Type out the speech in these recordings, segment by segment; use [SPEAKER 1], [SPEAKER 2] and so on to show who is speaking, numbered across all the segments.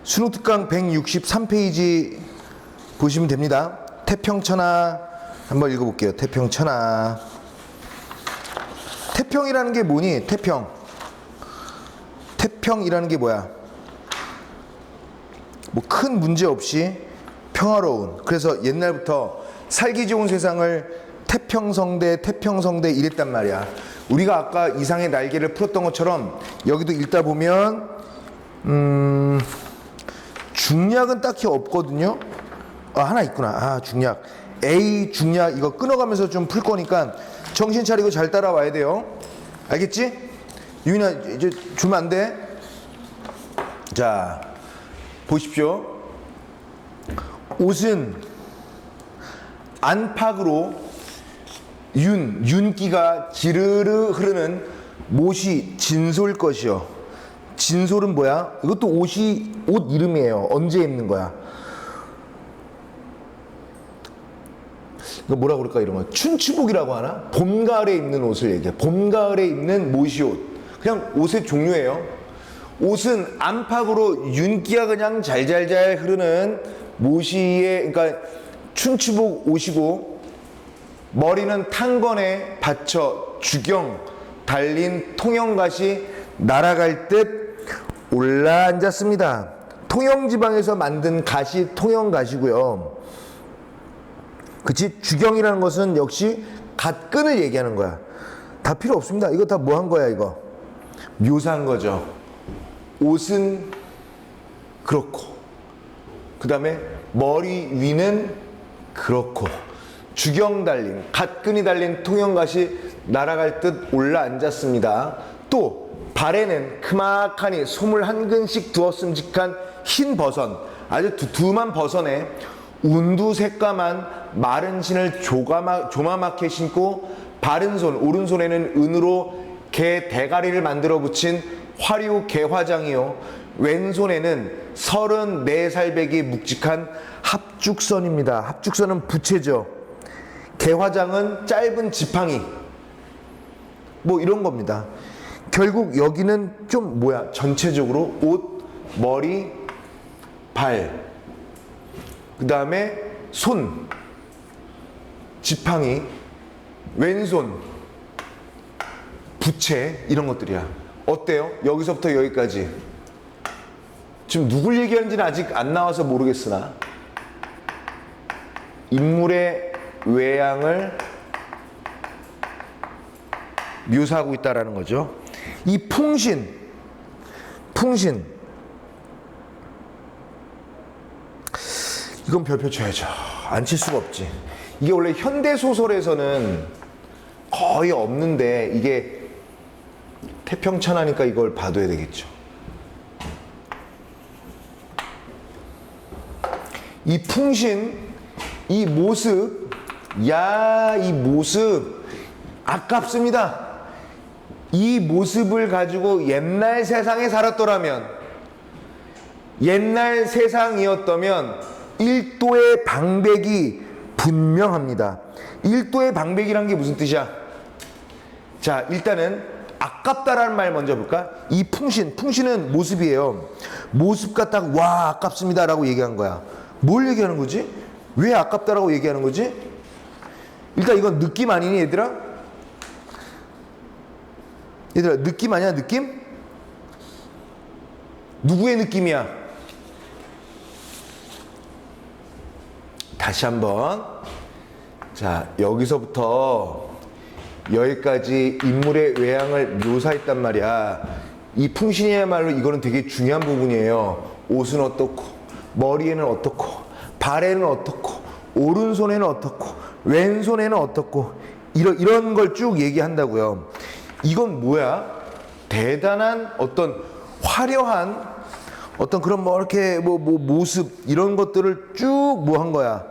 [SPEAKER 1] 수능특강 163페이지 보시면 됩니다. 태평천하 한번 읽어볼게요. 태평천하. 태평이라는 게 뭐니? 태평. 태평이라는 게 뭐야? 뭐 큰 문제 없이 평화로운. 그래서 옛날부터 살기 좋은 세상을 태평성대 태평성대 이랬단 말이야. 우리가 아까 이상의 날개를 풀었던 것처럼 여기도 읽다 보면 중략은 딱히 없거든요. 하나 있구나. 중략. A 중략 이거 끊어가면서 좀 풀 거니까 정신 차리고 잘 따라와야 돼요. 알겠지? 유인아 이제 주면 안 돼. 자 보십시오. 옷은 안팎으로 윤기가 지르르 흐르는 못이 진솔 것이요. 진솔은 뭐야? 이것도 옷 이름이에요. 언제 입는 거야? 이거 뭐라 그럴까 이런 거? 춘추복이라고 하나? 봄 가을에 입는 옷을 얘기해. 봄 가을에 입는 못이 옷. 그냥 옷의 종류예요. 옷은 안팎으로 윤기가 그냥 잘잘잘 흐르는 모시의 그러니까 춘추복 옷이고 머리는 탄건에 받쳐 주경 달린 통영갓이 날아갈 듯 올라앉았습니다. 통영지방에서 만든 갓이 통영갓이고요. 그치? 주경이라는 것은 역시 갓끈을 얘기하는 거야. 다 필요 없습니다. 이거 다 뭐 한 거야 이거? 묘사한 거죠. 옷은 그렇고 그 다음에 머리 위는 그렇고 주경 달린 갓끈이 달린 통영갓이 날아갈 듯 올라앉았습니다. 또 발에는 크막하니 솜을 한 근씩 두었음직한 흰 버선 아주 두툼한 버선에 운두 새까만 마른 신을 조마맣게 신고 바른 손 오른손에는 은으로 개 대가리를 만들어 붙인 화류 개화장이요 왼손에는 34살배기 묵직한 합죽선입니다. 합죽선은 부채죠. 개화장은 짧은 지팡이 뭐 이런 겁니다. 결국 여기는 좀 뭐야? 전체적으로 옷, 머리, 발, 그 다음에 손, 지팡이, 왼손, 부채 이런 것들이야. 어때요? 여기서부터 여기까지 지금 누굴 얘기하는지는 아직 안 나와서 모르겠으나 인물의 외양을 묘사하고 있다라는 거죠. 이 풍신 이건 별표 쳐야죠. 안 칠 수가 없지. 이게 원래 현대 소설에서는 거의 없는데 이게 태평천하니까 이걸 봐둬야 되겠죠. 이 풍신, 이 모습, 이 모습 아깝습니다. 이 모습을 가지고 옛날 세상에 살았더라면, 옛날 세상이었다면 일도의 방백이 분명합니다. 일도의 방백이란 게 무슨 뜻이야? 자, 일단은 아깝다라는 말 먼저 볼까? 이 풍신은 모습이에요. 모습 같다고 와 아깝습니다 라고 얘기한 거야. 뭘 얘기하는 거지? 왜 아깝다라고 얘기하는 거지? 일단 이건 느낌 아니니 얘들아? 얘들아 느낌 아니야 느낌? 누구의 느낌이야? 다시 한번 자 여기서부터 여기까지 인물의 외양을 묘사했단 말이야. 이 풍신이야말로 이거는 되게 중요한 부분이에요. 옷은 어떻고 머리에는 어떻고 발에는 어떻고 오른손에는 어떻고 왼손에는 어떻고 이런 걸 쭉 얘기한다고요. 이건 뭐야? 대단한 어떤 화려한 어떤 그런 뭐 이렇게 뭐 모습 이런 것들을 쭉 뭐 한 거야.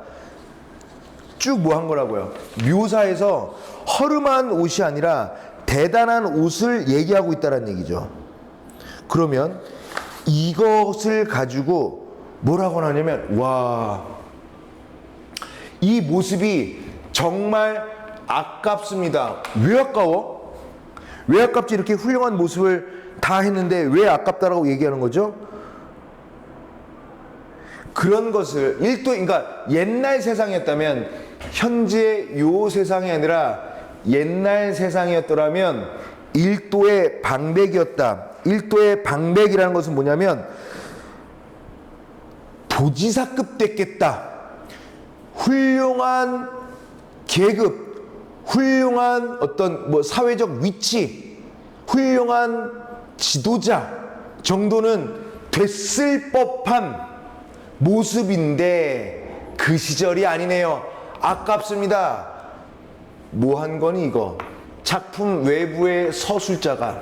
[SPEAKER 1] 쭉 뭐 한 거라고요. 묘사해서 허름한 옷이 아니라 대단한 옷을 얘기하고 있다는 얘기죠. 그러면 이것을 가지고 뭐라고 하냐면 와, 이 모습이 정말 아깝습니다. 왜 아까워? 왜 아깝지? 이렇게 훌륭한 모습을 다 했는데 왜 아깝다라고 얘기하는 거죠? 그런 것을 그러니까 옛날 세상이었다면 현재 요 세상이 아니라 옛날 세상이었더라면 일도의 방백이었다. 일도의 방백이라는 것은 뭐냐면 도지사급 됐겠다. 훌륭한 계급, 훌륭한 어떤 뭐 사회적 위치, 훌륭한 지도자 정도는 됐을 법한 모습인데 그 시절이 아니네요. 아깝습니다. 뭐 한 거니 이거? 작품 외부의 서술자가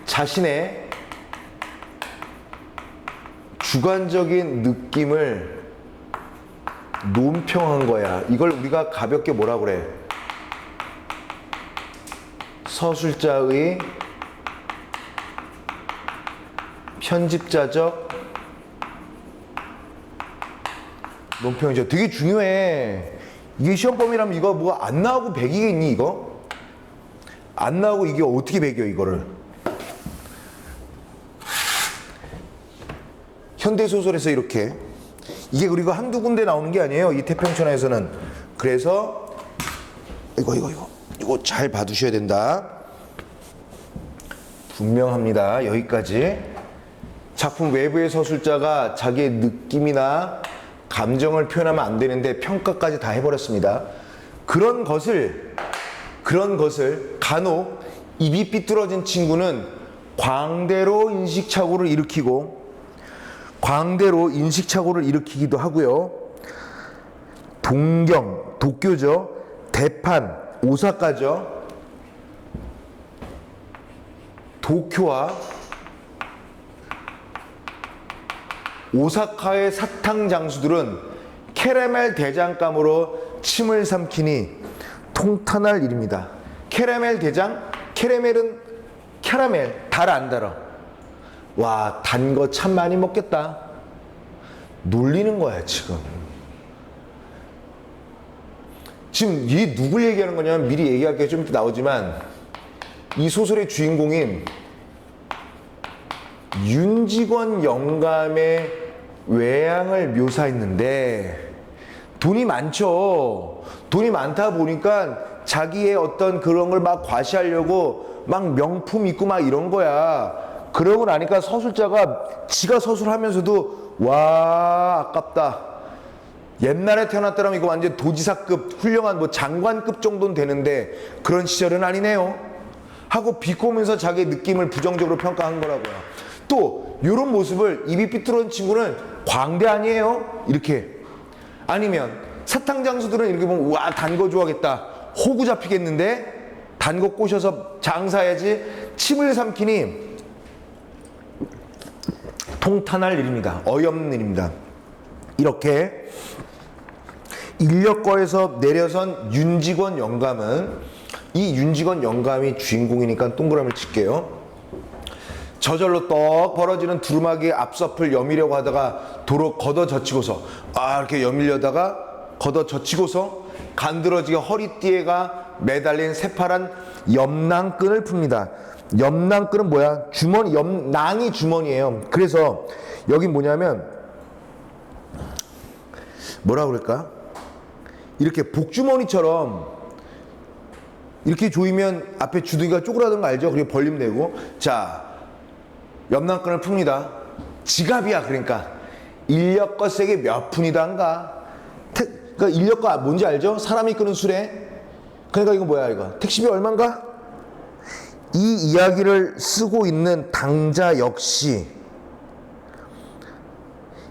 [SPEAKER 1] 자신의 주관적인 느낌을 논평한 거야. 이걸 우리가 가볍게 뭐라 그래? 서술자의 편집자적 논평이죠. 되게 중요해. 이게 시험범위라면 이거 뭐 안 나오고 100이겠니 이거? 안 나오고 이게 어떻게 100이야 이거를? 현대소설에서 이렇게 이게 그리고 한두 군데 나오는 게 아니에요. 이 태평천하에서는. 그래서 이거 잘 봐두셔야 된다. 분명합니다. 여기까지. 작품 외부의 서술자가 자기의 느낌이나 감정을 표현하면 안 되는데 평가까지 다 해버렸습니다. 그런 것을 간혹 입이 삐뚤어진 친구는 광대로 인식착오를 일으키기도 하고요. 동경, 도쿄죠. 대판, 오사카죠. 도쿄와 오사카의 사탕 장수들은 캐러멜 대장감으로 침을 삼키니 통탄할 일입니다. 캐러멜 대장? 캐러멜은 캐러멜, 달아 안 달아? 와, 단 거 참 많이 먹겠다. 놀리는 거야 지금. 지금 이 누굴 얘기하는 거냐면 미리 얘기할 게 좀 나오지만 이 소설의 주인공인 윤직원 영감의 외양을 묘사했는데 돈이 많죠. 돈이 많다 보니까 자기의 어떤 그런 걸 막 과시하려고 막 명품 입고 막 이런 거야. 그러고 나니까 서술자가 지가 서술하면서도 와 아깝다. 옛날에 태어났더라면 이거 완전 도지사급 훌륭한 뭐 장관급 정도는 되는데 그런 시절은 아니네요 하고 비꼬면서 자기의 느낌을 부정적으로 평가한 거라고요. 또 이런 모습을 입이 삐뚤어진 친구는 광대 아니에요? 이렇게. 아니면 사탕 장수들은 이렇게 보면 와 단 거 좋아하겠다. 호구 잡히겠는데 단 거 꼬셔서 장사해야지. 침을 삼키니 통탄할 일입니다. 어이없는 일입니다. 이렇게 인력거에서 내려선 윤직원 영감은 이 윤직원 영감이 주인공이니까 동그라미를 칠게요. 저절로 떡 벌어지는 두루마기의 앞섭을 여미려고 하다가 도로 걷어젖히고서 이렇게 여미려다가 걷어젖히고서 간드러지게 허리띠에가 매달린 새파란 염낭끈을 풉니다. 염낭끈은 뭐야? 주머니, 염낭이 주머니예요. 그래서 여긴 뭐냐면 뭐라 그럴까? 이렇게 복주머니처럼 이렇게 조이면 앞에 주둥이가 쪼그라든 거 알죠? 그리고 벌림 내고 자 염낭끈을 풉니다. 지갑이야. 그러니까 인력거세게 몇 푼이단가. 그러니까 인력거 뭔지 알죠? 사람이 끄는 수레. 그러니까 이거 뭐야 이거 택시비 얼만가? 이 이야기를 쓰고 있는 당자 역시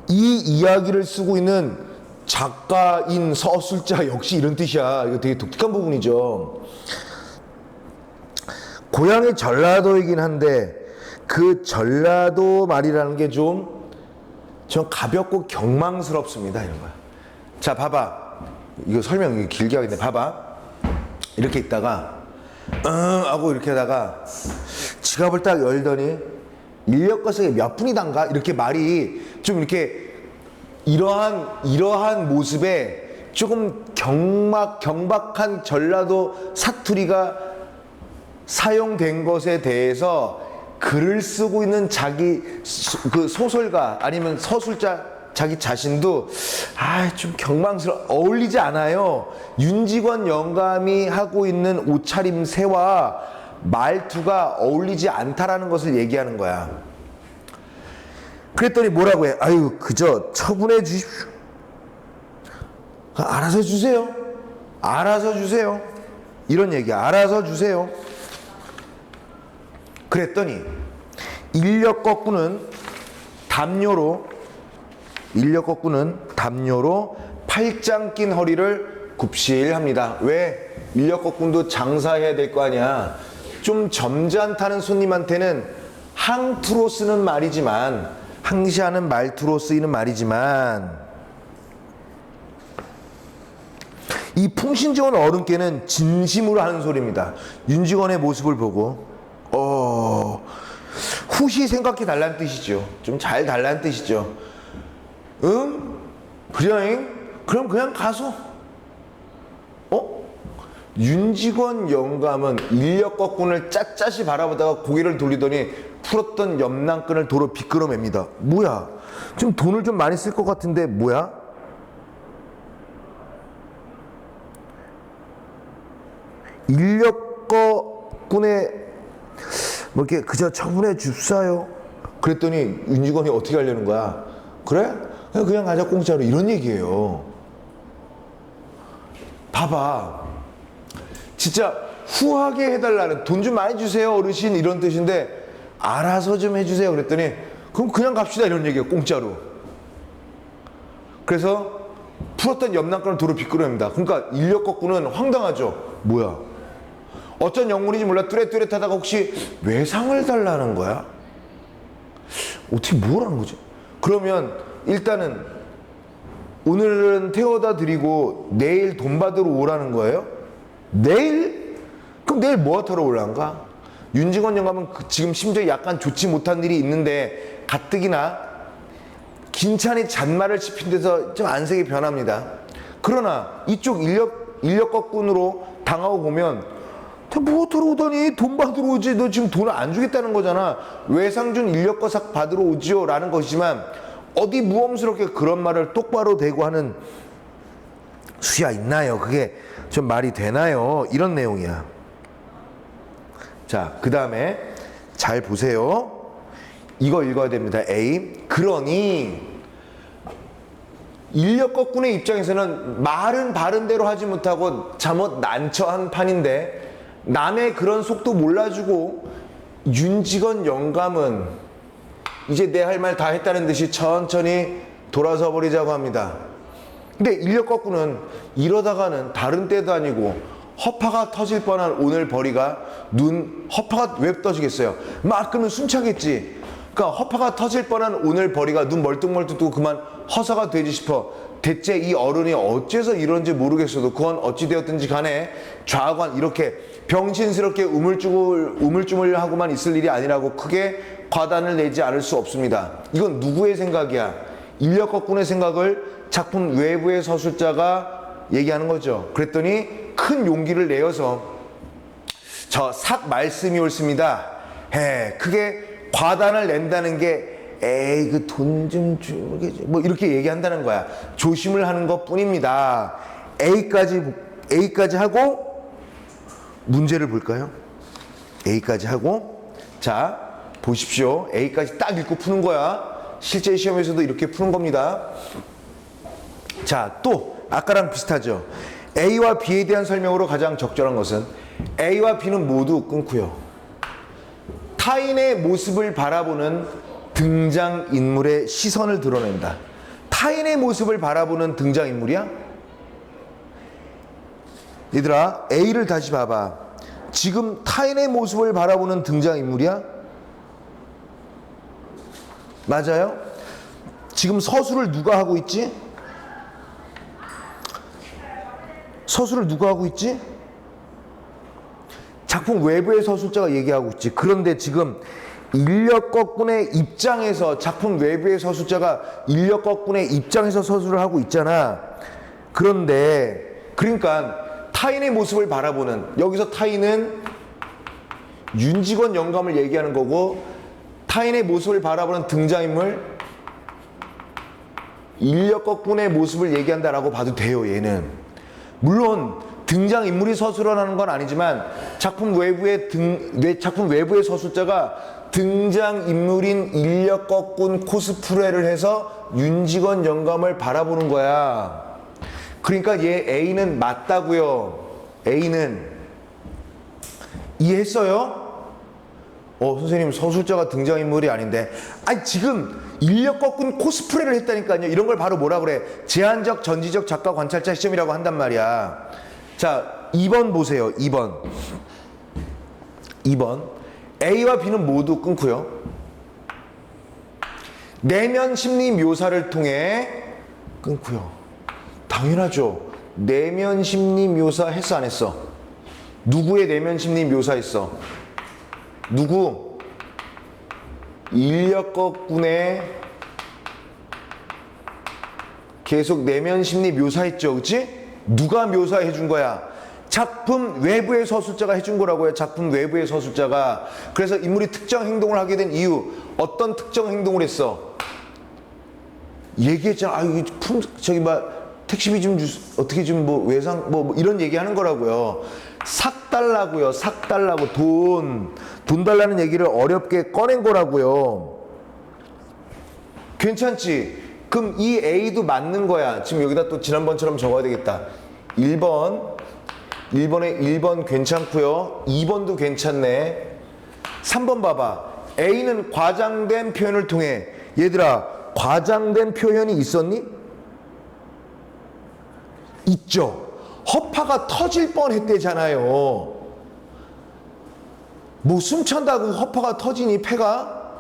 [SPEAKER 1] 이 이야기를 쓰고 있는 작가인 서술자 역시 이런 뜻이야. 이거 되게 독특한 부분이죠. 고향이 전라도이긴 한데 그 전라도 말이라는 게 좀 가볍고 경망스럽습니다. 이런 거야. 자, 봐봐. 이거 설명 길게 하겠네. 봐봐. 이렇게 있다가 하고 이렇게 하다가 지갑을 딱 열더니 인력거세게 몇 푼이단가? 이렇게 말이 좀 이렇게 이러한 모습에 조금 경박한 전라도 사투리가 사용된 것에 대해서 글을 쓰고 있는 그 소설가 아니면 서술자 자기 자신도 좀 어울리지 않아요. 윤직원 영감이 하고 있는 옷차림새와 말투가 어울리지 않다라는 것을 얘기하는 거야. 그랬더니 뭐라고 해? 그저 처분해 주십시오. 알아서 주세요. 알아서 주세요. 이런 얘기야. 알아서 주세요. 그랬더니 인력 거꾸는 담요로 팔짱 낀 허리를 굽실합니다. 왜? 인력 거꾼도 장사해야 될 거 아니야. 좀 점잖다는 손님한테는 항투로 쓰는 말이지만, 항시하는 말투로 쓰이는 말이지만, 이 풍신지원 어른께는 진심으로 하는 소리입니다. 윤직원의 모습을 보고 후시 생각해 달라는 뜻이죠. 좀 잘 달라는 뜻이죠. 응? 그럼 그냥 가서 윤직원 영감은 인력 거꾼을 빳빳이 바라보다가 고개를 돌리더니 풀었던 염랑끈을 도로 비끄러맵니다. 뭐야? 좀 돈을 좀 많이 쓸 것 같은데 뭐야? 인력 거꾼의 이렇게 그저 처분해 줍사요. 그랬더니 윤직원이 어떻게 하려는 거야? 그래? 그냥 가자 공짜로, 이런 얘기예요. 봐봐, 진짜 후하게 해달라는, 돈 좀 많이 주세요 어르신, 이런 뜻인데 알아서 좀 해주세요 그랬더니 그럼 그냥 갑시다, 이런 얘기예요. 공짜로. 그래서 풀었던 염랑끈을 도로 비끄러냅니다. 그러니까 인력 거꾸는 황당하죠. 뭐야, 어쩐 영문인지 몰라 뚜렷뚜렷하다가 혹시 외상을 달라는 거야? 어떻게 뭘 하는 거지? 그러면 일단은 오늘은 태워다 드리고 내일 돈 받으러 오라는 거예요? 내일? 그럼 내일 뭐 하러 오란가? 윤직원 영감은 지금 심정이 약간 좋지 못한 일이 있는데 가뜩이나 긴찬이 잔말을 씹힌 데서 좀 안색이 변합니다. 그러나 이쪽 인력 거꾼으로 당하고 보면 뭐 하러 오더니 돈 받으러 오지, 너 지금 돈을 안 주겠다는 거잖아, 외상준 인력거삭 받으러 오지요 라는 것이지만 어디 무엄스럽게 그런 말을 똑바로 대고 하는 수야 있나요? 그게 좀 말이 되나요? 이런 내용이야. 자, 그 다음에 잘 보세요. 이거 읽어야 됩니다. A. 그러니 인력 거꾼의 입장에서는 말은 바른 대로 하지 못하고 잘못 난처한 판인데 남의 그런 속도 몰라주고 윤직원 영감은 이제 내 할 말 다 했다는 듯이 천천히 돌아서 버리자고 합니다. 근데 인력 거꾸는 이러다가는 다른 때도 아니고 허파가 터질 뻔한 오늘 벌이가 허파가 왜 터지겠어요? 막 끄면 숨차겠지. 그러니까 허파가 터질 뻔한 오늘 벌이가 눈 멀뚱멀뚱 뜨고 그만 허사가 되지 싶어. 대체 이 어른이 어째서 이런지 모르겠어도 그건 어찌 되었든지 간에 좌관 이렇게 병신스럽게 우물쭈물하고만 있을 일이 아니라고 크게 과단을 내지 않을 수 없습니다. 이건 누구의 생각이야? 인력 거꾼의 생각을 작품 외부의 서술자가 얘기하는 거죠. 그랬더니 큰 용기를 내어서 저 삭 말씀이 옳습니다. 크게 과단을 낸다는 게 에이 그 돈 좀 주겠지 뭐 이렇게 얘기한다는 거야. 조심을 하는 것 뿐입니다. A까지 하고 문제를 볼까요? A까지 하고 자 보십시오. A까지 딱 읽고 푸는 거야. 실제 시험에서도 이렇게 푸는 겁니다. 자, 또 아까랑 비슷하죠. A와 B에 대한 설명으로 가장 적절한 것은 A와 B는 모두 끊고요. 타인의 모습을 바라보는 등장인물의 시선을 드러낸다. 타인의 모습을 바라보는 등장인물이야? 얘들아, A를 다시 봐봐. 지금 타인의 모습을 바라보는 등장인물이야? 맞아요? 지금 서술을 누가 하고 있지? 서술을 누가 하고 있지? 작품 외부의 서술자가 얘기하고 있지. 그런데 지금 인력 거꾼의 입장에서 작품 외부의 서술자가 인력 거꾼의 입장에서 서술을 하고 있잖아. 그런데 그러니까 타인의 모습을 바라보는, 여기서 타인은 윤직원 영감을 얘기하는 거고, 타인의 모습을 바라보는 등장인물, 인력거꾼의 모습을 얘기한다라고 봐도 돼요. 얘는 물론 등장인물이 서술어라는 건 아니지만 작품 외부의 서술자가 등장인물인 인력거꾼 코스프레를 해서 윤직원 영감을 바라보는 거야. 그러니까 얘 A는 맞다고요. A는 이해했어요? 선생님, 서술자가 등장인물이 아닌데. 아니, 지금 인력거꾼 코스프레를 했다니까요. 이런 걸 바로 뭐라 그래? 제한적 전지적 작가 관찰자 시점이라고 한단 말이야. 자, 2번 보세요. 2번. A와 B는 모두 끊고요. 내면 심리 묘사를 통해 끊고요. 당연하죠. 내면 심리 묘사 했어, 안 했어? 누구의 내면 심리 묘사했어? 누구? 인력거꾼의 계속 내면 심리 묘사했죠, 그치? 누가 묘사해 준 거야? 작품 외부의 서술자가 해준 거라고요. 작품 외부의 서술자가. 그래서 인물이 특정 행동을 하게 된 이유, 어떤 특정 행동을 했어? 얘기했잖아. 저기 택시비 좀 어떻게 좀 외상 이런 얘기 하는 거라고요. 삭 달라고요. 삭 달라고. 돈 달라는 얘기를 어렵게 꺼낸 거라고요. 괜찮지? 그럼 이 A도 맞는 거야. 지금 여기다 또 지난번처럼 적어야 되겠다. 1번에 1번 괜찮고요. 2번도 괜찮네. 3번 봐봐. A는 과장된 표현을 통해, 얘들아, 과장된 표현이 있었니? 있죠. 허파가 터질 뻔했대잖아요. 숨찬다고 허파가 터지니, 폐가?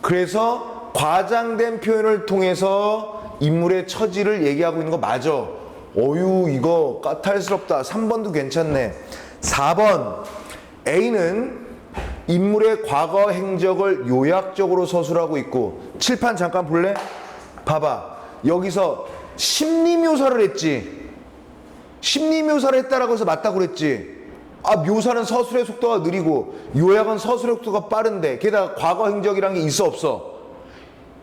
[SPEAKER 1] 그래서 과장된 표현을 통해서 인물의 처지를 얘기하고 있는 거 맞아. 이거 까탈스럽다. 3번도 괜찮네. 4번. A는 인물의 과거 행적을 요약적으로 서술하고 있고, 칠판 잠깐 볼래? 봐봐. 여기서 심리묘사를 했지. 심리묘사를 했다라고 해서 맞다고 그랬지. 묘사는 서술의 속도가 느리고 요약은 서술의 속도가 빠른데, 게다가 과거 행적이란 게 있어, 없어?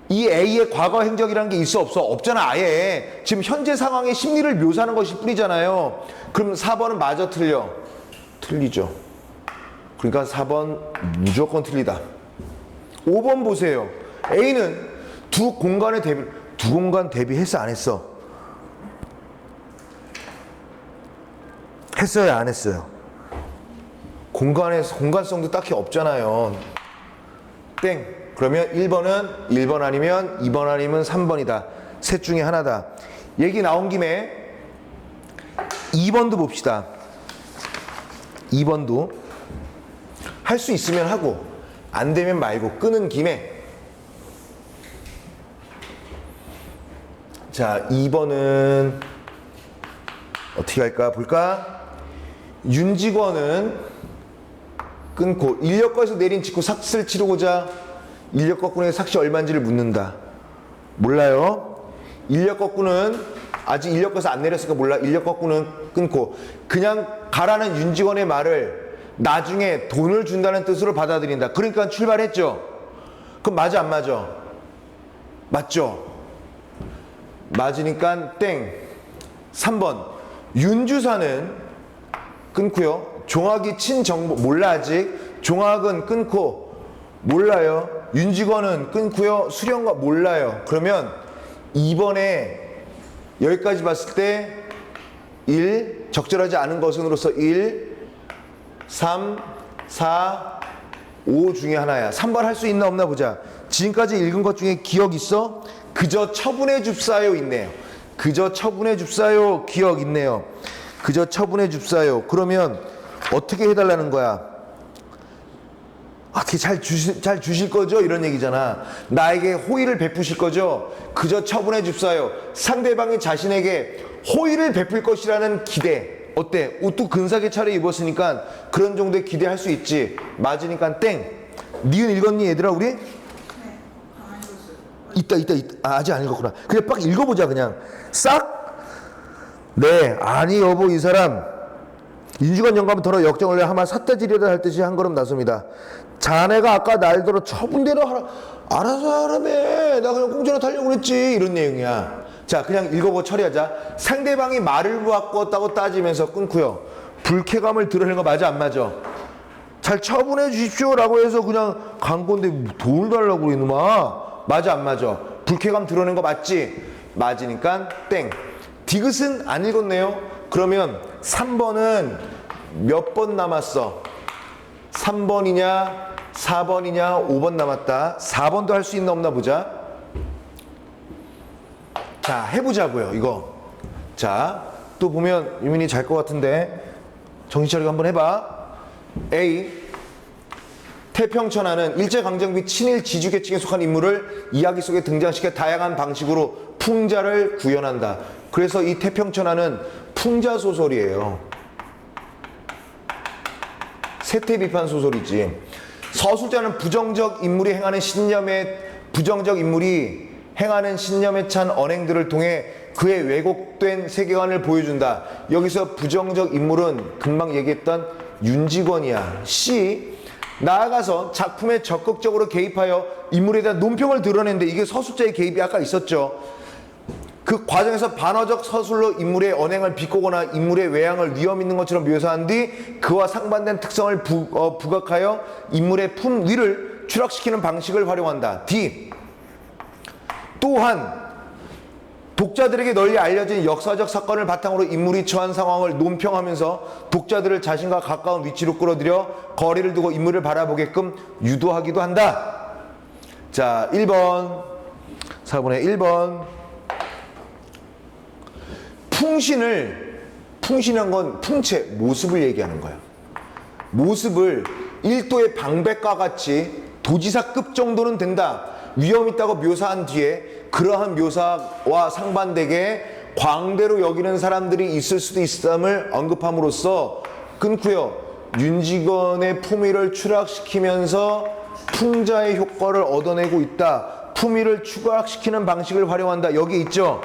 [SPEAKER 1] 이 A의 과거 행적이란 게 있어, 없어? 없잖아, 아예. 지금 현재 상황의 심리를 묘사하는 것이 뿐이잖아요. 그럼 4번은 마저 틀려. 틀리죠. 그러니까 4번 무조건 틀리다. 5번 보세요. A는 두 공간 대비했어, 안 했어? 했어요, 안 했어요? 공간성도 딱히 없잖아요. 땡. 그러면 1번은 1번 아니면 2번 아니면 3번이다. 셋 중에 하나다. 얘기 나온 김에 2번도 봅시다. 2번도 할 수 있으면 하고 안 되면 말고 끄는 김에, 자, 2번은 어떻게 할까 볼까? 윤직원은 끊고 인력거에서 내린 직후 삭스를 치르고자 인력거꾼에게 삭시 얼마인지를 묻는다. 몰라요. 인력거꾼은 아직 인력거에서 안 내렸으니까 몰라. 인력거꾼은 끊고 그냥 가라는 윤직원의 말을 나중에 돈을 준다는 뜻으로 받아들인다. 그러니까 출발했죠. 그럼 맞아, 안 맞아? 맞죠? 맞으니까 땡. 3번. 윤주사는 끊고요. 종학이 친정보 몰라. 아직 종학은 끊고 몰라요. 윤직원은 끊고요. 수령과 몰라요. 그러면 2번에 여기까지 봤을 때 1, 적절하지 않은 것은으로서 1, 3, 4, 5 중에 하나야. 3번 할 수 있나 없나 보자. 지금까지 읽은 것 중에 기억 있어? 그저 처분해 줍사요 있네요. 그저 처분해 줍사요. 기억 있네요. 그저 처분해 줍사요. 그러면 어떻게 해달라는 거야? 잘 주실 거죠? 이런 얘기잖아. 나에게 호의를 베푸실 거죠? 그저 처분해 줍사요. 상대방이 자신에게 호의를 베풀 것이라는 기대. 어때? 옷도 근사하게 차려입었으니까 그런 정도의 기대할 수 있지. 맞으니까 땡. 니은 읽었니 얘들아 우리? 있다. 아직 안 읽었구나. 그냥 빡 읽어보자. 그냥 싹. 네. 아니 여보, 이 사람 윤지건 영감은 더러 역정을 내 하마 삿대질이라 할 듯이 한 걸음 나섭니다. 자네가 아까 날더러 처분대로 알아서 하라며. 나 그냥 공짜로 타려고 그랬지. 이런 내용이야. 자, 그냥 읽어보고 처리하자. 상대방이 말을 바꿨다고 따지면서 끊고요. 불쾌감을 드러내는 거 맞아 안 맞아? 잘 처분해 주십시오 라고 해서 그냥 간 건데 돈을 달라고 그래 이놈아. 맞아 안 맞아? 불쾌감 드러낸 거 맞지? 맞으니까 땡. 디귿은 안 읽었네요. 그러면 3번은 몇 번 남았어? 3번이냐 4번이냐 5번 남았다. 4번도 할 수 있나 없나 보자. 자, 해보자고요 이거. 자, 또 보면 유민이 잘 것 같은데 정신 차리고 한번 해봐. A. 태평천하는 일제강점기 친일 지주계층에 속한 인물을 이야기 속에 등장시켜 다양한 방식으로 풍자를 구현한다. 그래서 이 태평천하는 풍자 소설이에요. 세태비판 소설이지. 서술자는 부정적 인물이 행하는 신념에 찬 언행들을 통해 그의 왜곡된 세계관을 보여준다. 여기서 부정적 인물은 금방 얘기했던 윤직원이야. C. 나아가서 작품에 적극적으로 개입하여 인물에 대한 논평을 드러내는데 이게 서술자의 개입이 아까 있었죠. 그 과정에서 반어적 서술로 인물의 언행을 비꼬거나 인물의 외양을 위험 있는 것처럼 묘사한 뒤 그와 상반된 특성을 부각하여 인물의 품위를 추락시키는 방식을 활용한다. D. 또한 독자들에게 널리 알려진 역사적 사건을 바탕으로 인물이 처한 상황을 논평하면서 독자들을 자신과 가까운 위치로 끌어들여 거리를 두고 인물을 바라보게끔 유도하기도 한다. 자, 1번 4번의 1번. 풍신한 건 풍채, 모습을 얘기하는 거야. 모습을 1도의 방백과 같이 도지사급 정도는 된다. 위험 있다고 묘사한 뒤에 그러한 묘사와 상반되게 광대로 여기는 사람들이 있을 수도 있음을 언급함으로써 끊고요. 윤직원의 품위를 추락시키면서 풍자의 효과를 얻어내고 있다. 품위를 추락시키는 방식을 활용한다. 여기 있죠?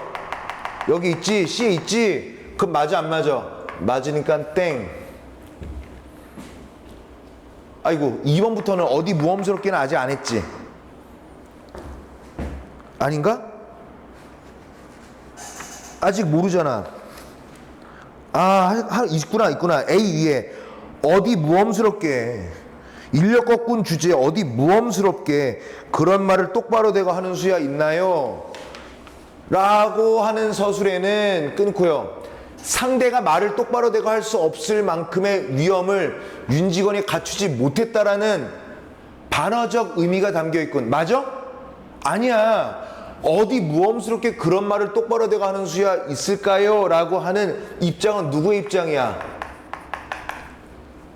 [SPEAKER 1] 여기 있지? C에 있지? 그럼 맞아 안 맞아? 맞으니까 땡. 아이고 2번부터는 어디 모험스럽게는 아직 안 했지? 아닌가? 아직 모르잖아. 있구나. A 위에 어디 모험스럽게 인력거꾼 주제에 어디 모험스럽게 그런 말을 똑바로 대고 하는 수야 있나요? 라고 하는 서술에는 끊고요. 상대가 말을 똑바로 대고 할 수 없을 만큼의 위험을 윤직원이 갖추지 못했다라는 반어적 의미가 담겨 있군. 맞아? 아니야. 어디 모험스럽게 그런 말을 똑바로 대고 하는 수야 있을까요? 라고 하는 입장은 누구의 입장이야?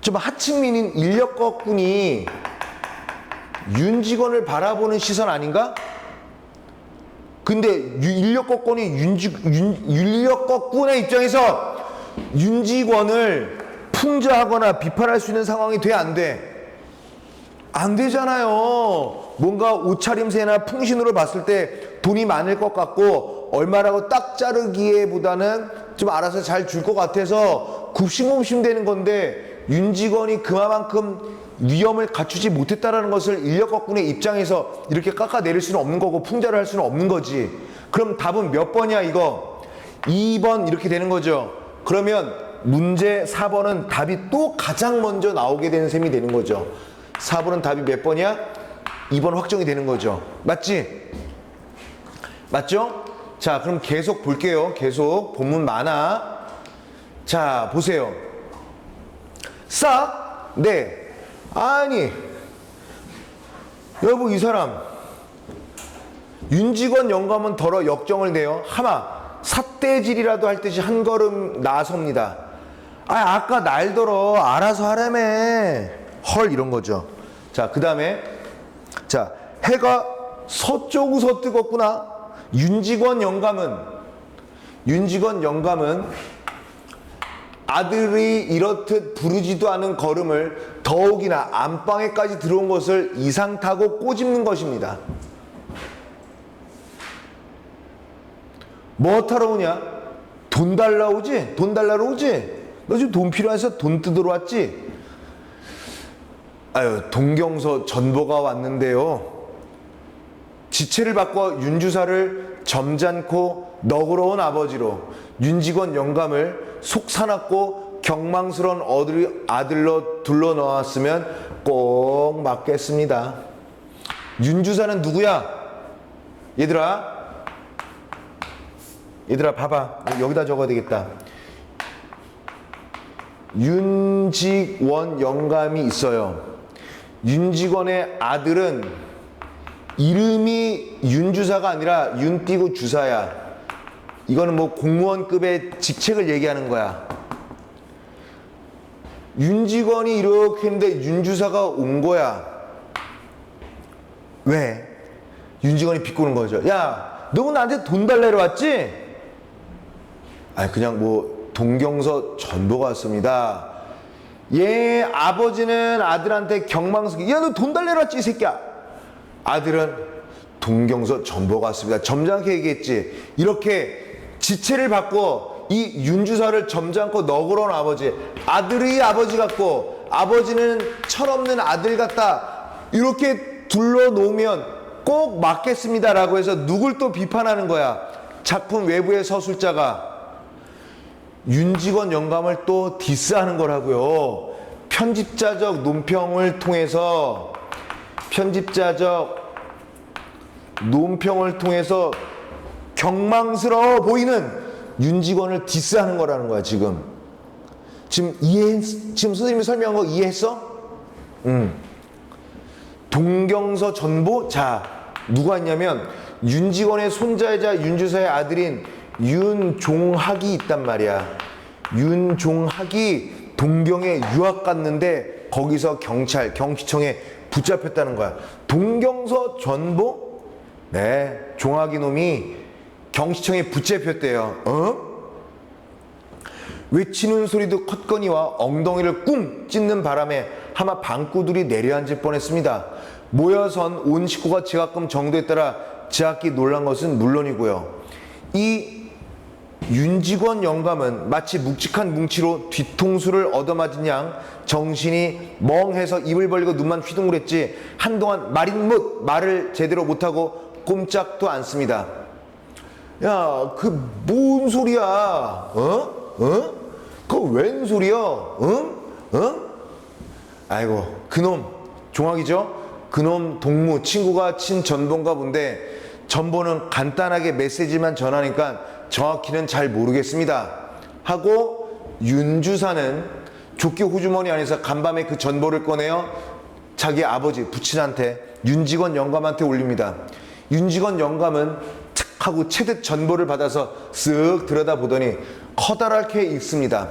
[SPEAKER 1] 좀 하층민인 인력거꾼이 윤직원을 바라보는 시선 아닌가? 근데 인력거꾼의 입장에서 윤직원을 풍자하거나 비판할 수 있는 상황이 돼, 안 돼? 안 되잖아요. 뭔가 옷차림새나 풍신으로 봤을 때 돈이 많을 것 같고 얼마라고 딱 자르기에보다는 좀 알아서 잘 줄 것 같아서 굽신굽신 되는 건데 윤직원이 그만큼 위험을 갖추지 못했다라는 것을 인력거꾼의 입장에서 이렇게 깎아내릴 수는 없는 거고 풍자를 할 수는 없는 거지. 그럼 답은 몇 번이야 이거? 2번 이렇게 되는 거죠. 그러면 문제 4번은 답이 또 가장 먼저 나오게 되는 셈이 되는 거죠. 4번은 답이 몇 번이야? 2번 확정이 되는 거죠. 맞지? 맞죠? 자, 그럼 계속 볼게요. 계속 본문 많아. 자, 보세요. 싹? 네. 아니, 여보 이 사람 윤직원 영감은 더러 역정을 내어 하마 삿대질이라도 할 듯이 한 걸음 나섭니다. 아까 날더러 알아서 하라며. 헐 이런 거죠. 자, 그 다음에 자, 해가 서쪽으로 뜨겁구나. 윤직원 영감은 아들이 이렇듯 부르지도 않은 걸음을 더욱이나 안방에까지 들어온 것을 이상 타고 꼬집는 것입니다. 뭐 타러 오냐? 돈 달러 오지? 돈 달라러 오지? 너 지금 돈 필요해서 돈 뜯으러 왔지? 아유, 동경서 전보가 왔는데요. 지체를 바꿔 윤주사를 점잖고 너그러운 아버지로 윤직원 영감을 속사납고 경망스러운 아들로 둘러놓았으면 꼭 맞겠습니다. 윤주사는 누구야? 얘들아 봐봐. 여기다 적어야 되겠다. 윤직원 영감이 있어요. 윤직원의 아들은 이름이 윤주사가 아니라 윤띠고 주사야. 이거는 뭐 공무원급의 직책을 얘기하는 거야. 윤직원이 이렇게 했는데 윤주사가 온 거야. 왜? 윤직원이 비꼬는 거죠. 야, 너 나한테 돈 달래러 왔지? 아니, 그냥 뭐 동경서 전보가 왔습니다. 얘 아버지는 아들한테 경망스럽게, 야, 너 돈 달래러 왔지 이 새끼야. 아들은 동경서 전보가 왔습니다. 점잖게 얘기했지. 이렇게 지체를 바꿔 이 윤주사를 점잖고 너그러운 아버지, 아들의 아버지 같고 아버지는 철없는 아들 같다, 이렇게 둘러놓으면 꼭 맞겠습니다라고 해서 누굴 또 비판하는 거야? 작품 외부의 서술자가 윤직원 영감을 또 디스하는 거라고요. 편집자적 논평을 통해서 경망스러워 보이는 윤직원을 디스하는 거라는 거야. 지금 선생님이 설명한 거 이해했어? 동경서 전보. 자, 누가 있냐면 윤직원의 손자이자 윤주사의 아들인 윤종학이 있단 말이야. 윤종학이 동경에 유학 갔는데 거기서 경시청에 붙잡혔다는 거야. 동경서 전보? 네, 종학이 놈이 경시청에 붙잡혔대요. 외치는 소리도 컸거니와 엉덩이를 꿍 찢는 바람에 하마 방구들이 내려앉을 뻔했습니다. 모여선 온 식구가 지각금 정도에 따라 지각기 놀란 것은 물론이고요. 이 윤직원 영감은 마치 묵직한 뭉치로 뒤통수를 얻어맞은 양 정신이 멍해서 입을 벌리고 눈만 휘둥그랬지 한동안 말을 제대로 못하고 꼼짝도 않습니다. 야, 그 뭔 소리야? 그거 웬 소리야? 아이고, 그놈 종학이죠? 그놈 동무 친구가 친 전본가 본데 전본은 간단하게 메시지만 전하니까 정확히는 잘 모르겠습니다 하고 윤주사는 조끼 호주머니 안에서 간밤에 그 전보를 꺼내어 자기 아버지 부친한테 윤직원 영감한테 올립니다. 윤직원 영감은 탁 하고 채듯 전보를 받아서 쓱 들여다보더니 커다랗게 읽습니다.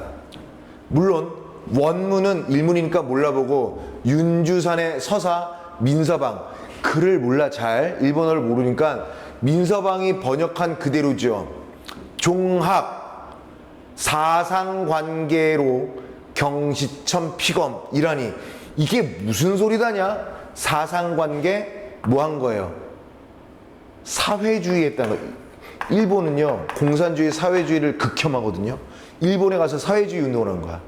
[SPEAKER 1] 물론 원문은 일문이니까 몰라보고 윤주산의 서사 민서방, 글을 몰라 잘 일본어를 모르니까 민서방이 번역한 그대로죠. 종학 사상관계로 경시천 피검이라니, 이게 무슨 소리다냐? 사상관계 뭐 한 거예요? 사회주의 했다는 거예요. 일본은요 공산주의 사회주의를 극혐하거든요. 일본에 가서 사회주의 운동을 한 거야.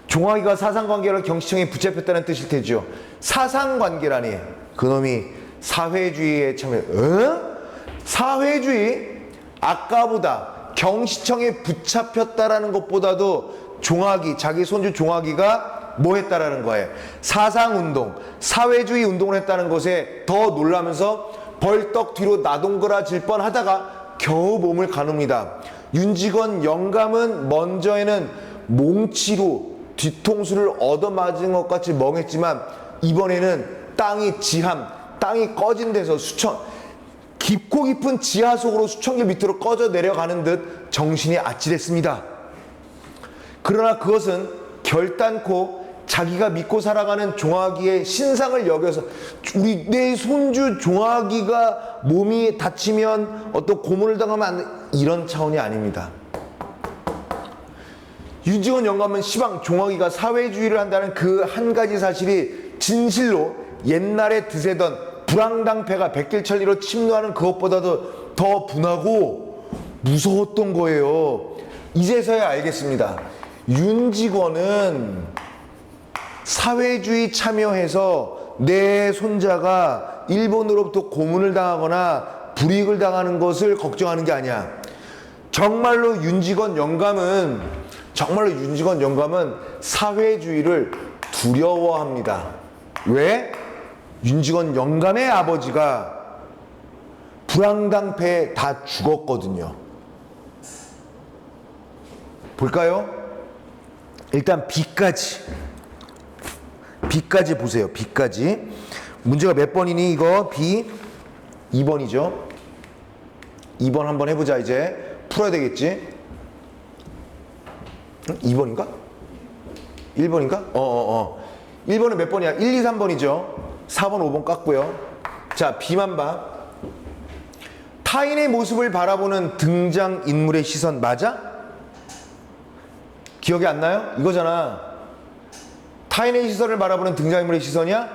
[SPEAKER 1] 종학이가 사상관계로 경시청에 붙잡혔다는 뜻일 테죠. 사상관계라니, 그놈이 사회주의에 참여. 사회주의? 아까보다 경시청에 붙잡혔다라는 것보다도 종학이, 자기 손주 종학이가 뭐 했다라는 거예요? 사상운동, 사회주의 운동을 했다는 것에 더 놀라면서 벌떡 뒤로 나동그라질 뻔하다가 겨우 몸을 가눕니다. 윤직원 영감은 먼저에는 몽치로 뒤통수를 얻어맞은 것 같이 멍했지만 이번에는 땅이 꺼진 데서 깊고 깊은 지하 속으로 수천 길 밑으로 꺼져 내려가는 듯 정신이 아찔했습니다. 그러나 그것은 결단코 자기가 믿고 살아가는 종학이의 신상을 여겨서, 내 손주 종학이가 몸이 다치면 어떤 고문을 당하면 안 돼, 이런 차원이 아닙니다. 윤직원 영감은 시방 종학이가 사회주의를 한다는 그 한 가지 사실이 진실로 옛날에 드세던 불황당패가 백길천리로 침노하는 그것보다도 더 분하고 무서웠던 거예요. 이제서야 알겠습니다. 윤직원은 사회주의 참여해서 내 손자가 일본으로부터 고문을 당하거나 불이익을 당하는 것을 걱정하는 게 아니야. 정말로 윤직원 영감은 사회주의를 두려워합니다. 왜? 윤직원 영감의 아버지가 불황당패에 다 죽었거든요. 볼까요? 일단 B까지 보세요. B까지. 문제가 몇 번이니 이거? B 2번이죠. 2번 한번 해보자. 이제 풀어야 되겠지. 2번인가? 1번인가? 1번은 몇 번이야? 1, 2, 3번이죠. 4번, 5번 깠고요. 자, B만 봐. 타인의 모습을 바라보는 등장인물의 시선 맞아? 기억이 안 나요? 이거잖아. 타인의 시선을 바라보는 등장인물의 시선이야?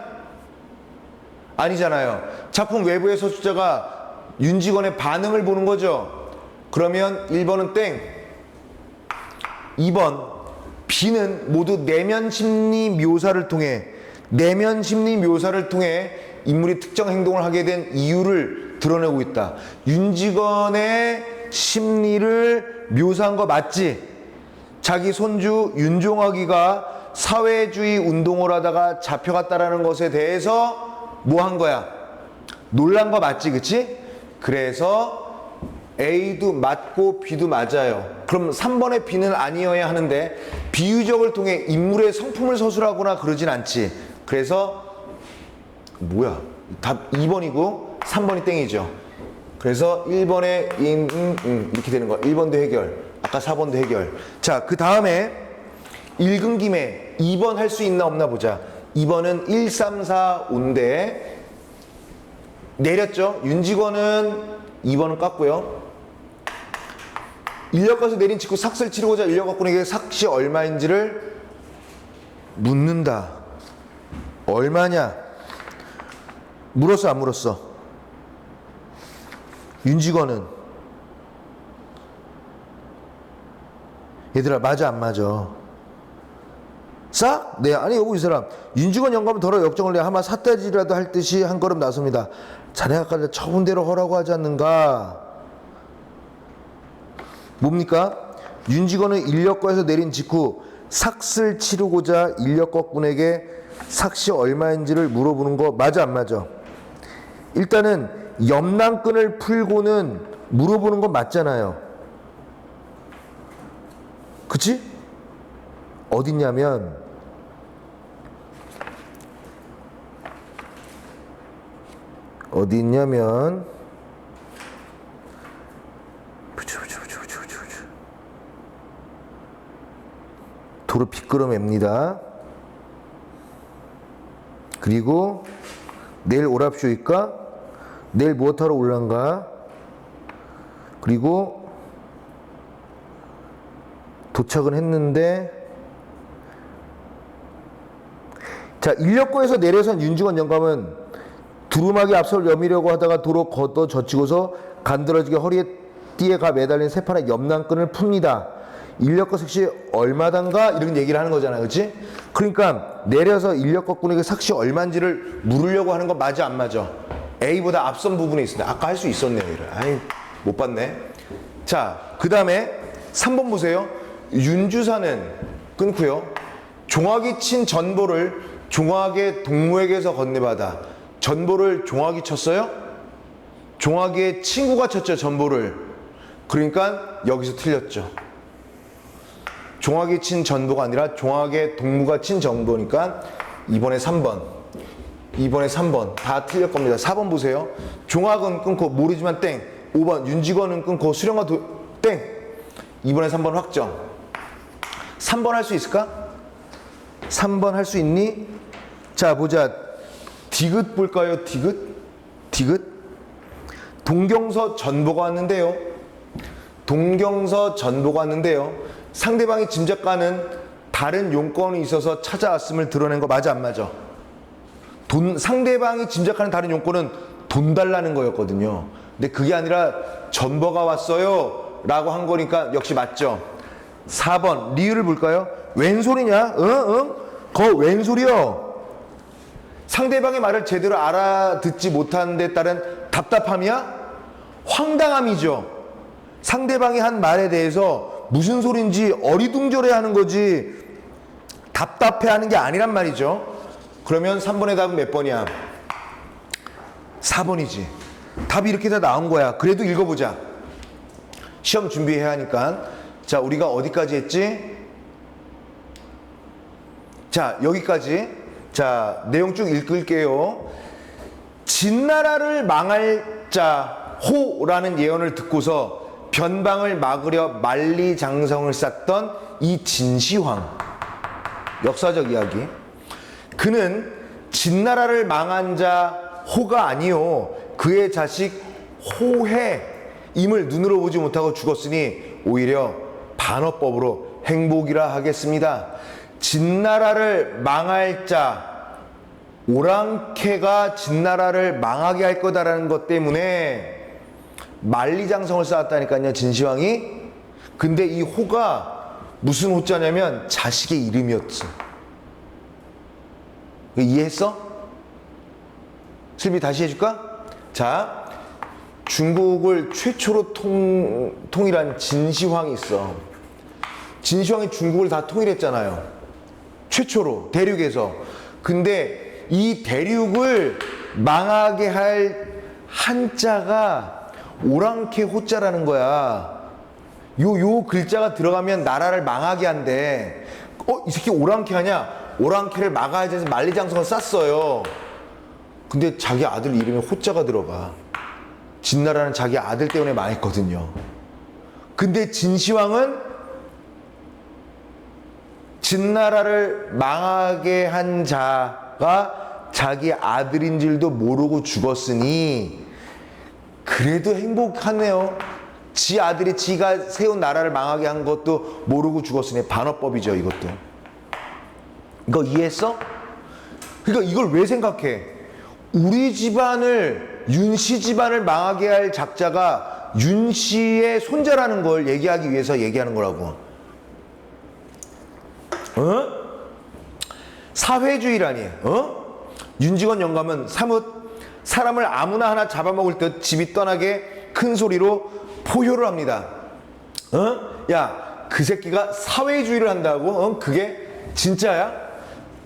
[SPEAKER 1] 아니잖아요. 작품 외부의 서술자가 윤직원의 반응을 보는 거죠. 그러면 1번은 땡. 2번 B는 모두 내면 심리 묘사를 통해 인물이 특정 행동을 하게 된 이유를 드러내고 있다. 윤직원의 심리를 묘사한 거 맞지? 자기 손주 윤종학이가 사회주의 운동을 하다가 잡혀갔다라는 것에 대해서 뭐 한 거야? 놀란 거 맞지, 그치? 그래서 A도 맞고 B도 맞아요. 그럼 3번의 B는 아니어야 하는데 비유적을 통해 인물의 성품을 서술하거나 그러진 않지. 그래서 뭐야? 답 2번이고 3번이 땡이죠. 그래서 1번에 이렇게 되는 거야. 1번도 해결. 아까 4번도 해결. 자, 그 다음에 읽은 김에 2번 할 수 있나 없나 보자. 2번은 1, 3, 4, 5인데 내렸죠. 윤직원은 2번은 깠고요. 인력거에서 내린 직후 삭스를 치르고자 인력거꾼에게 삭시 얼마인지를 묻는다. 얼마냐? 물었어 안 물었어? 윤직원은 얘들아 맞아 안 맞아? 싹? 네. 아니 여보 이 사람 윤직원 영감은 더러 역정을 내 하마 삿대질이라도 할 듯이 한 걸음 나섭니다. 자네가 아까 처분대로 하라고 하지 않는가? 뭡니까? 윤직원은 인력거에서 내린 직후 삭스를 치르고자 인력거꾼에게 삭시 얼마인지를 물어보는 거 맞아 안 맞아? 일단은 염난끈을 풀고는 물어보는 건 맞잖아요. 그치? 어딨냐면 도로 비끄러맵니다. 그리고 내일 오랍쇼일까? 내일 무엇하러 올란가? 그리고 도착은 했는데 자 인력거에서 내려선 윤직원 영감은 두루마기 앞설 여미려고 하다가 도로 걷어 젖히고서 간드러지게 허리에 띠에 가 매달린 새파란 염난끈을 풉니다. 인력거 삭시 얼마단가 이런 얘기를 하는 거잖아요. 그렇지? 그러니까 내려서 인력거꾼에게 삭시 얼마인지를 물으려고 하는 거 맞아 안 맞아? A보다 앞선 부분에 있습니다. 아까 할 수 있었네요. 이를. 아이 못 봤네. 자 그 다음에 3번 보세요. 윤주사는 끊고요. 종학이 친 전보를 종학의 동무에게서 건네받아. 전보를 종학이 쳤어요? 종학이의 친구가 쳤죠. 전보를. 그러니까 여기서 틀렸죠. 종학이 친 전보가 아니라 종학의 동무가 친 전보니까 이번에 3번. 이번에 3번. 다 틀릴 겁니다. 4번 보세요. 종학은 끊고 모르지만 땡. 5번 윤직원은 끊고 수령과 땡. 이번에 3번 확정. 3번 할 수 있을까? 3번 할 수 있니? 자 보자. 디귿 볼까요? 디귿? 동경서 전보가 왔는데요. 상대방이 짐작가는 다른 용건이 있어서 찾아왔음을 드러낸 거 맞아 안 맞아? 상대방이 짐작하는 다른 용건은 돈 달라는 거였거든요. 근데 그게 아니라 전보가 왔어요 라고 한 거니까 역시 맞죠. 4번 리을을 볼까요? 웬 소리냐? 거 웬 소리여? 상대방의 말을 제대로 알아듣지 못하는 데 따른 답답함이야? 황당함이죠. 상대방이 한 말에 대해서 무슨 소린지 어리둥절해 하는 거지 답답해 하는 게 아니란 말이죠. 그러면 3번의 답은 몇 번이야? 4번이지. 답이 이렇게 다 나온 거야. 그래도 읽어보자. 시험 준비해야 하니까. 자, 우리가 어디까지 했지? 자, 여기까지. 자, 내용 쭉 읽을게요. 진나라를 망할 자 호라는 예언을 듣고서 변방을 막으려 만리장성을 쌓던 이 진시황. 역사적 이야기. 그는 진나라를 망한 자 호가 아니요 그의 자식 호해임을 눈으로 보지 못하고 죽었으니 오히려 반어법으로 행복이라 하겠습니다. 진나라를 망할 자 오랑캐가 진나라를 망하게 할 거다라는 것 때문에 만리장성을 쌓았다니까요, 진시황이. 근데 이 호가 무슨 호자냐면 자식의 이름이었지. 이해했어? 슬비 다시 해줄까? 자, 중국을 최초로 통일한 진시황이 있어. 진시황이 중국을 다 통일했잖아요. 최초로 대륙에서. 근데 이 대륙을 망하게 할 한자가 오랑캐 호자라는 거야. 요 글자가 들어가면 나라를 망하게 한대. 이 새끼 오랑캐 하냐? 오랑캐를 막아야 돼서 만리장성을 쌌어요. 근데 자기 아들 이름에 호자가 들어가. 진나라는 자기 아들 때문에 망했거든요. 근데 진시황은 진나라를 망하게 한 자가 자기 아들인 줄도 모르고 죽었으니 그래도 행복하네요. 지 아들이 지가 세운 나라를 망하게 한 것도 모르고 죽었으니 반어법이죠, 이것도. 이거 이해했어? 그러니까 이걸 왜 생각해? 우리 집안을, 윤씨 집안을 망하게 할 작자가 윤씨의 손자라는 걸 얘기하기 위해서 얘기하는 거라고. 사회주의라니. 윤직원 영감은 사뭇 사람을 아무나 하나 잡아먹을 듯 집이 떠나게 큰 소리로 포효를 합니다. 야, 그 새끼가 사회주의를 한다고? 그게 진짜야?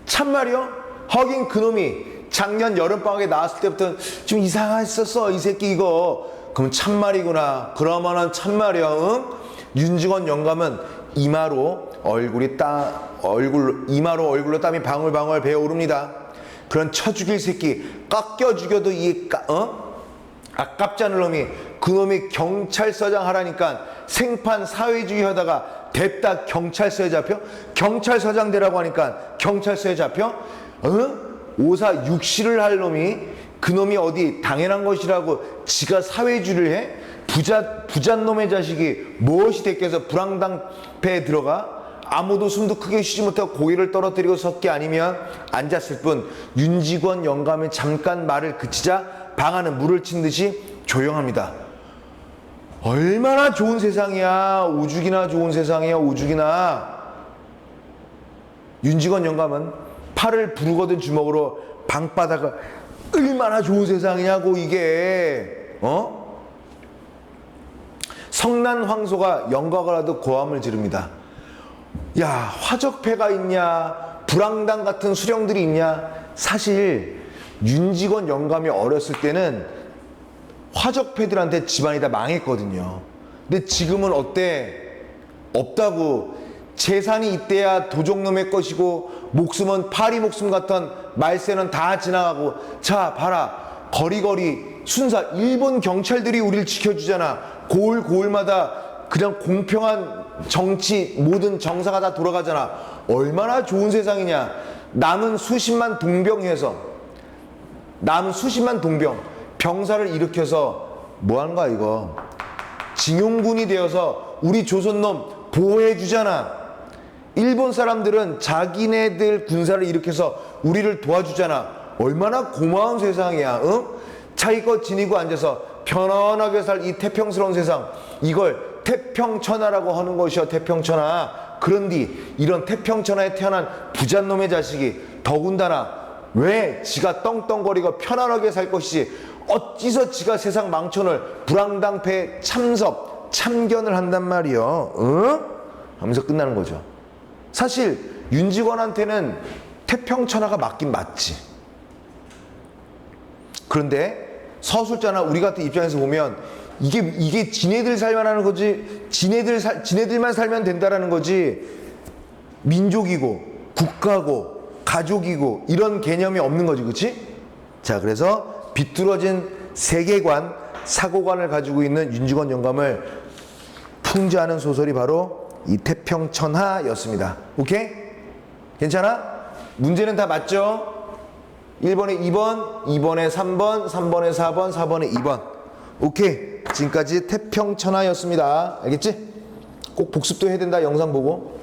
[SPEAKER 1] 참말이요? 하긴 그놈이 작년 여름방학에 나왔을 때부터 좀 이상했었어, 이 새끼 이거. 그럼 참말이구나. 그러면은 참말이야. 윤직원 영감은 이마로 얼굴로 땀이 방울방울 배어오릅니다. 그런 쳐 죽일 새끼, 깎여 죽여도 아깝지 않을 놈이, 그놈이 경찰서장 하라니까 생판 사회주의 하다가 됐다 경찰서에 잡혀? 경찰서장 되라고 하니까 경찰서에 잡혀? 오사 육시를 할 놈이, 그놈이 어디 당연한 것이라고 지가 사회주의를 해? 부잣 놈의 자식이 무엇이 됐겠어? 불황당패에 들어가? 아무도 숨도 크게 쉬지 못하고 고개를 떨어뜨리고 섰기 아니면 앉았을 뿐. 윤직원 영감이 잠깐 말을 그치자 방 안은 물을 친 듯이 조용합니다. 얼마나 좋은 세상이야. 오죽이나 좋은 세상이야, 오죽이나. 윤직원 영감은 팔을 부르거든 주먹으로 방바닥을, 얼마나 좋은 세상이냐고 이게. 성난 황소가 영각을 하듯 고함을 지릅니다. 야, 화적패가 있냐, 불황당 같은 수령들이 있냐. 사실 윤직원 영감이 어렸을 때는 화적패들한테 집안이 다 망했거든요. 근데 지금은 어때? 없다고. 재산이 있대야 도적놈의 것이고 목숨은 파리 목숨 같은 말세는 다 지나가고. 자, 봐라. 거리거리 순사 일본 경찰들이 우리를 지켜주잖아. 고을마다 그냥 공평한 정치, 모든 정사가 다 돌아가잖아. 얼마나 좋은 세상이냐. 남은 수십만 동병, 병사를 일으켜서 뭐 하는 거야 이거. 징용군이 되어서 우리 조선놈 보호해 주잖아. 일본 사람들은 자기네들 군사를 일으켜서 우리를 도와주잖아. 얼마나 고마운 세상이야. 자기 것 지니고 앉아서 편안하게 살 이 태평스러운 세상, 이걸 태평천하라고 하는 것이여 태평천하. 그런디 이런 태평천하에 태어난 부잣놈의 자식이 더군다나 왜 지가 떵떵거리고 편안하게 살 것이지 어찌서 지가 세상 망천을 불황당패 참견을 한단 말이요. 응? 하면서 끝나는 거죠. 사실 윤직원한테는 태평천하가 맞긴 맞지. 그런데 서술자나 우리 같은 입장에서 보면 이게 지네들 살만하는 거지, 지네들만 살면 된다라는 거지, 민족이고 국가고 가족이고 이런 개념이 없는 거지, 그치? 자, 그래서 비뚤어진 세계관, 사고관을 가지고 있는 윤직원 영감을 풍자하는 소설이 바로 이 태평천하였습니다. 오케이? 괜찮아? 문제는 다 맞죠? 1번에 2번, 2번에 3번, 3번에 4번, 4번에 2번. 오케이. 지금까지 태평천하였습니다. 알겠지? 꼭 복습도 해야 된다, 영상 보고.